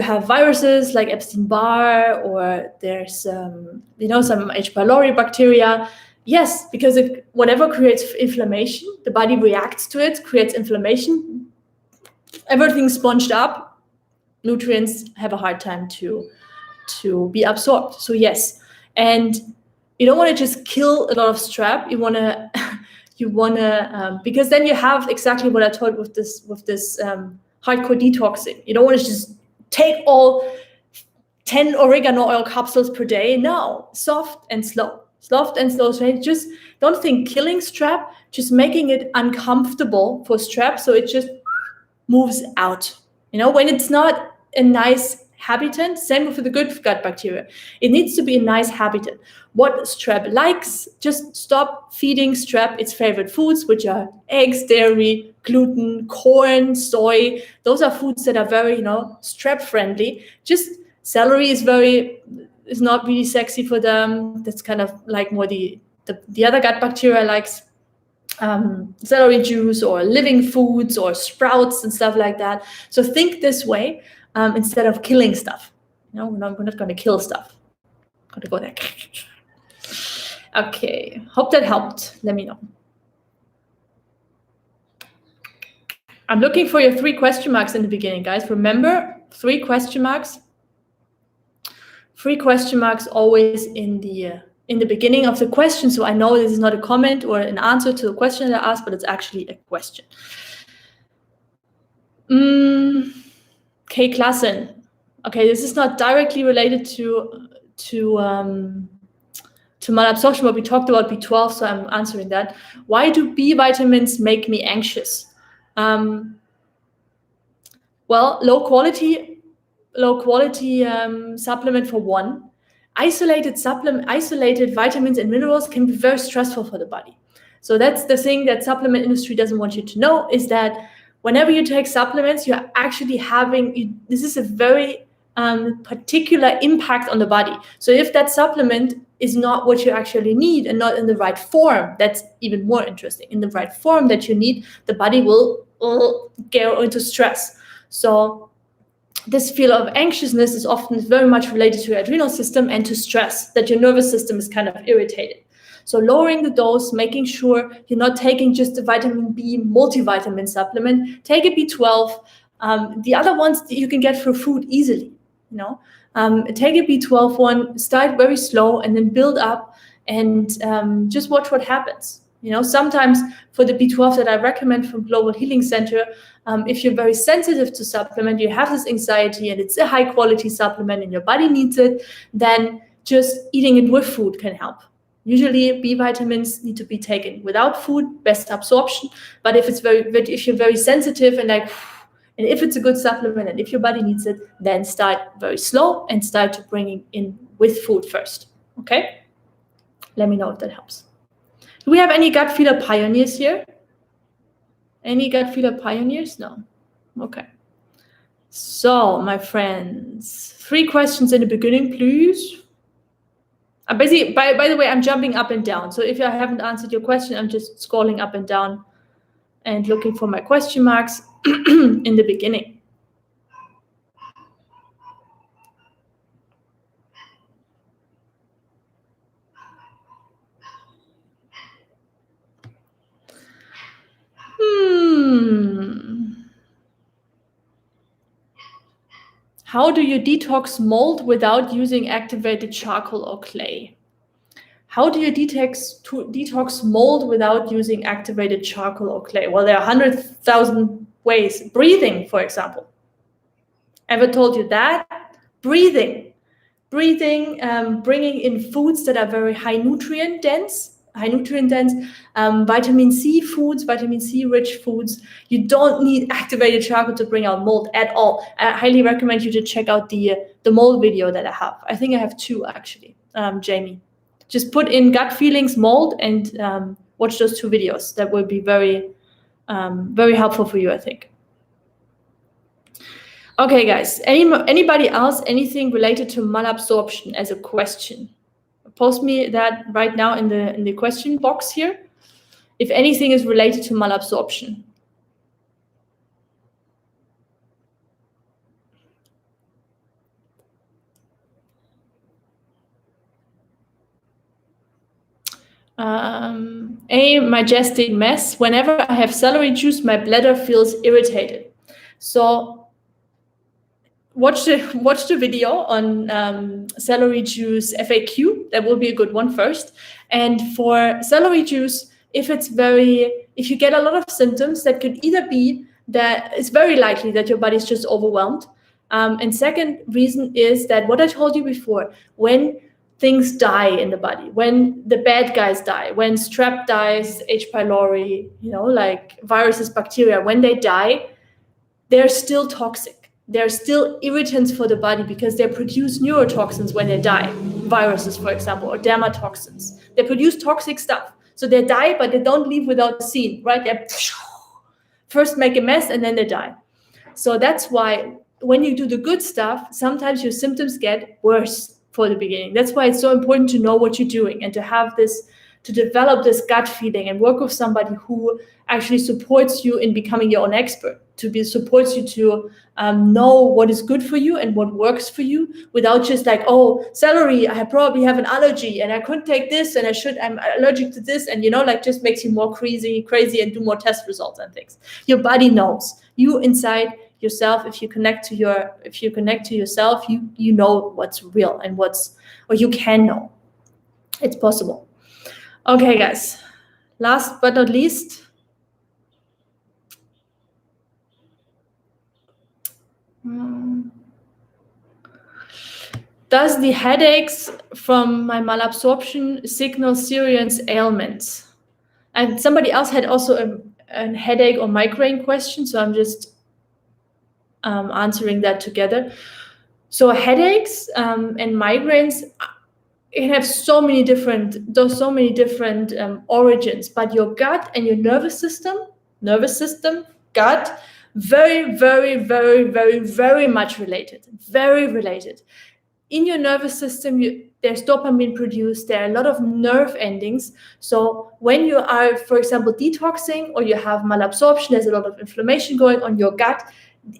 have viruses like Epstein-Barr or there's some H. pylori bacteria, yes, because whatever creates inflammation, the body reacts to it, creates inflammation, everything's sponged up, nutrients have a hard time to be absorbed. So yes, and you don't want to just kill a lot of strep. You want to because then you have exactly what I told with this hardcore detoxing. You don't want to just take all 10 oregano oil capsules per day. No, soft and slow. So just don't think killing strep, just making it uncomfortable for strep so it just moves out. When it's not a nice habitat, same with the good gut bacteria. It needs to be a nice habitat. What strep likes, just stop feeding strep its favorite foods, which are eggs, dairy, gluten, corn, soy. Those are foods that are very, strep friendly. Just celery is not really sexy for them. That's kind of like more the other gut bacteria likes celery juice or living foods or sprouts and stuff like that. So think this way instead of killing stuff. We're not going to kill stuff. Going to go there. Okay, hope that helped. Let me know. I'm looking for your 3 question marks in the beginning, guys. Remember, 3 question marks. 3 question marks always in the beginning of the question, so I know this is not a comment or an answer to a question that I asked, but it's actually a question. K. Klassen. Okay, this is not directly related to to malabsorption, but we talked about B12, so I'm answering that. Why do B vitamins make me anxious? Well, low quality supplement for one. Isolated vitamins and minerals can be very stressful for the body. So that's the thing that supplement industry doesn't want you to know, is that whenever you take supplements, you're actually this is a very particular impact on the body. So if that supplement is not what you actually need and not in the right form, that's even more interesting. In the right form that you need, the body will go into stress. So this feel of anxiousness is often very much related to your adrenal system and to stress, that your nervous system is kind of irritated. So lowering the dose, making sure you're not taking just a vitamin B multivitamin supplement, take a B12. The other ones that you can get for food easily, take a B12 one, start very slow and then build up, and just watch what happens. Sometimes for the B12 that I recommend from Global Healing Center, if you're very sensitive to supplement, you have this anxiety and it's a high quality supplement and your body needs it, then just eating it with food can help. Usually B vitamins need to be taken without food, best absorption. But if you're very sensitive and if it's a good supplement and if your body needs it, then start very slow and start bringing in with food first. Okay? Let me know if that helps. Do we have any gut feeler pioneers here? Any gut feeler pioneers? No. Okay. So, my friends, 3 questions in the beginning, please. Basically, by the way, I'm jumping up and down. So if I haven't answered your question, I'm just scrolling up and down and looking for my question marks in the beginning. How do you detox mold without using activated charcoal or clay? How do you detox mold without using activated charcoal or clay? Well, there are 100,000 ways. Breathing, for example. Ever told you that? Breathing, bringing in foods that are very high nutrient dense, vitamin C foods, vitamin C rich foods. You don't need activated charcoal to bring out mold at all. I highly recommend you to check out the mold video that I have. I think I have 2 actually, Jamie. Just put in gut feelings mold and watch those 2 videos. That will be very, very helpful for you, I think. Okay, guys, anybody else, anything related to malabsorption as a question? Post me that right now in the question box here, if anything is related to malabsorption. A majestic mess. Whenever I have celery juice, my bladder feels irritated. So watch the video on celery juice FAQ. That will be a good one first. And for celery juice, if you get a lot of symptoms, that could either be that it's very likely that your body's just overwhelmed. And second reason is that what I told you before, when things die in the body, when the bad guys die, when strep dies, H. pylori, like viruses, bacteria, when they die, they're still toxic. They're still irritants for the body because they produce neurotoxins when they die. Viruses, for example, or dermatoxins. They produce toxic stuff. So they die, but they don't leave without a scene, right? They first make a mess and then they die. So that's why when you do the good stuff, sometimes your symptoms get worse for the beginning. That's why it's so important to know what you're doing and to have this, to develop this gut feeling and work with somebody who actually supports you in becoming your own expert, supports you to know what is good for you and what works for you without just like, oh, celery, I probably have an allergy and I couldn't take this and I'm allergic to this, and just makes you more crazy and do more test results and things. Your body knows. You inside yourself, if you connect to yourself, you know what's real and or you can know. It's possible. Okay, guys. Last but not least, does the headaches from my malabsorption signal Syrian's ailments. And somebody else had also a headache or migraine question, so I'm just answering that together. So headaches and migraines, it have so many different origins, but your gut and your nervous system, gut, very, very, very, very, very much related, very related. In your nervous system, there's dopamine produced. There are a lot of nerve endings. So when you are, for example, detoxing or you have malabsorption, there's a lot of inflammation going on your gut.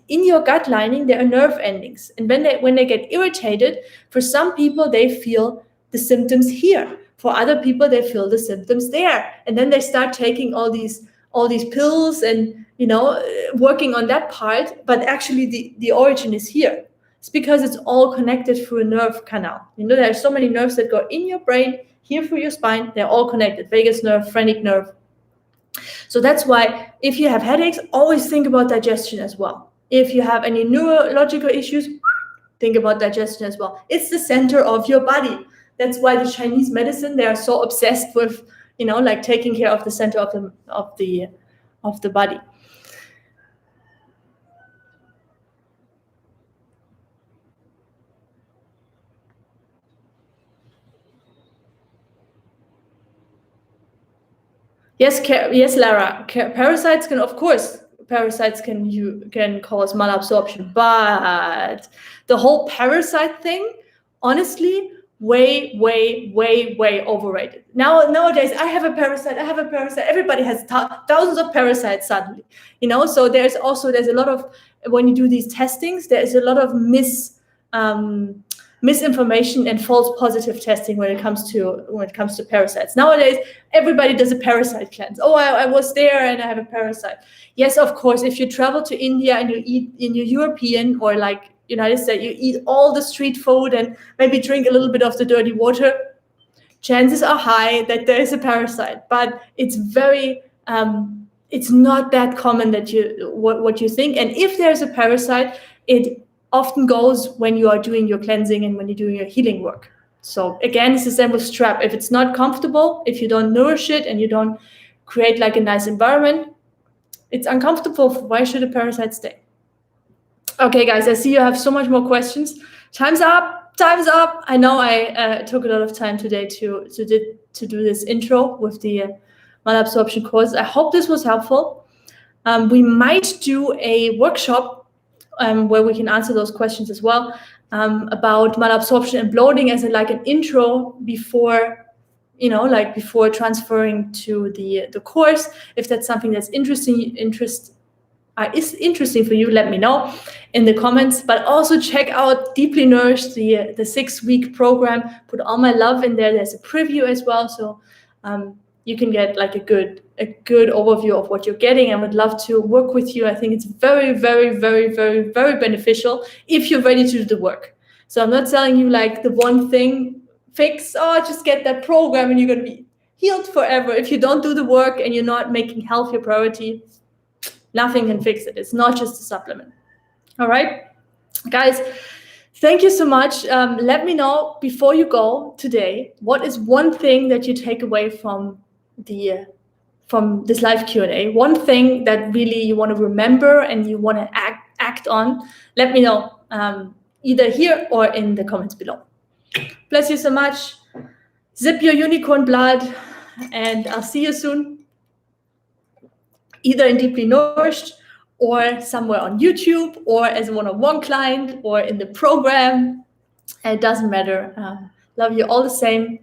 In your gut lining, there are nerve endings. And when they get irritated, for some people, they feel the symptoms here. For other people, they feel the symptoms there. And then they start taking all these pills and, working on that part. But actually, the origin is here. It's because it's all connected through a nerve canal. There are so many nerves that go in your brain, here through your spine. They're all connected. Vagus nerve, phrenic nerve. So that's why if you have headaches, always think about digestion as well. If you have any neurological issues, think about digestion as well. It's the center of your body. That's why the Chinese medicine, they are so obsessed with, like taking care of the center of the body. Yes, Lara. Parasites can, of course, can cause malabsorption, but the whole parasite thing, honestly, way, way, way, way overrated. Nowadays, I have a parasite. Everybody has thousands of parasites suddenly, So there's a lot of, when you do these testings, there's a lot of misinformation and false positive testing when it comes to parasites. Nowadays, everybody does a parasite cleanse. Oh, I was there and I have a parasite. Yes, of course, if you travel to India and you eat in your European or like United States, you eat all the street food and maybe drink a little bit of the dirty water, chances are high that there is a parasite. But it's it's not that common that what you think. And if there's a parasite, it often goes when you are doing your cleansing and when you're doing your healing work. So again, it's the same with strep. If it's not comfortable, if you don't nourish it and you don't create like a nice environment, it's uncomfortable. Why should a parasite stay? Okay, guys, I see you have so much more questions. Time's up. I know I took a lot of time today to do this intro with the malabsorption course. I hope this was helpful. We might do a workshop where we can answer those questions as well, about malabsorption and bloating as an intro before, before transferring to the course. If that's something that's interesting for you, let me know in the comments. But also check out Deeply Nourished, the 6-week program. Put all my love in there. There's a preview as well, so you can get like a good overview of what you're getting. I would love to work with you. I think it's very, very, very, very, very beneficial if you're ready to do the work. So I'm not telling you like the one thing fix, just get that program and you're going to be healed forever. If you don't do the work and you're not making health your priority, nothing can fix it. It's not just a supplement. All right, guys, thank you so much. Let me know before you go today, what is one thing that you take away from this live Q&A? One thing that really you want to remember and you want to act on? Let me know, either here or in the comments below. Bless you so much. Zip your unicorn blood, and I'll see you soon, either in Deeply Nourished or somewhere on YouTube or as a one-on-one client or in the program. It doesn't matter. Love you all the same.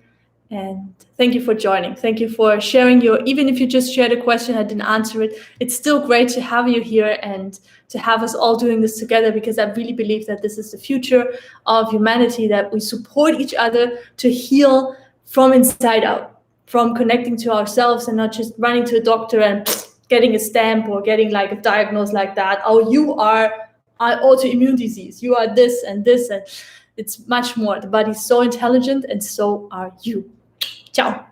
And thank you for joining. Thank you for sharing even if you just shared a question, I didn't answer it. It's still great to have you here and to have us all doing this together, because I really believe that this is the future of humanity, that we support each other to heal from inside out, from connecting to ourselves and not just running to a doctor and getting a stamp or getting like a diagnosis like that. Oh, you are autoimmune disease. You are this and this. And it's much more. The body's so intelligent and so are you. Ciao.